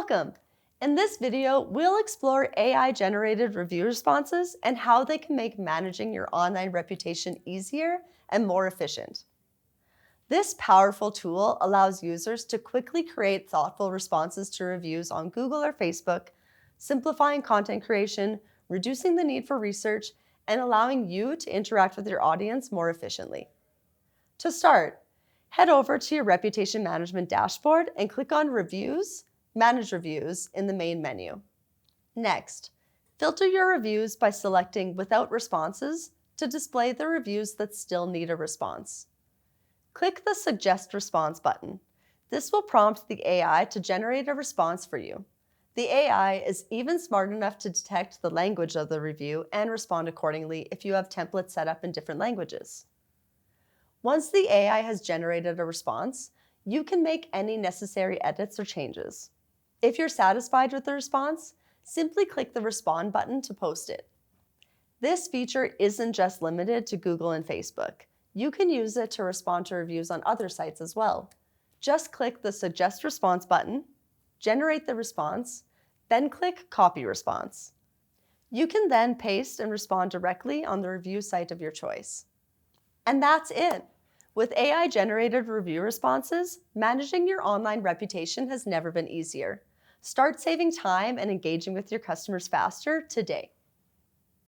Welcome! In this video, we'll explore AI-generated review responses and how they can make managing your online reputation easier and more efficient. This powerful tool allows users to quickly create thoughtful responses to reviews on Google or Facebook, simplifying content creation, reducing the need for research, and allowing you to interact with your audience more efficiently. To start, head over to your reputation management dashboard and click on Reviews, Manage Reviews in the main menu. Next, filter your reviews by selecting Without Responses to display the reviews that still need a response. Click the Suggest Response button. This will prompt the AI to generate a response for you. The AI is even smart enough to detect the language of the review and respond accordingly if you have templates set up in different languages. Once the AI has generated a response, you can make any necessary edits or changes. If you're satisfied with the response, simply click the Respond button to post it. This feature isn't just limited to Google and Facebook. You can use it to respond to reviews on other sites as well. Just click the Suggest Response button, generate the response, then click Copy Response. You can then paste and respond directly on the review site of your choice. And that's it! With AI-generated review responses, managing your online reputation has never been easier. Start saving time and engaging with your customers faster today.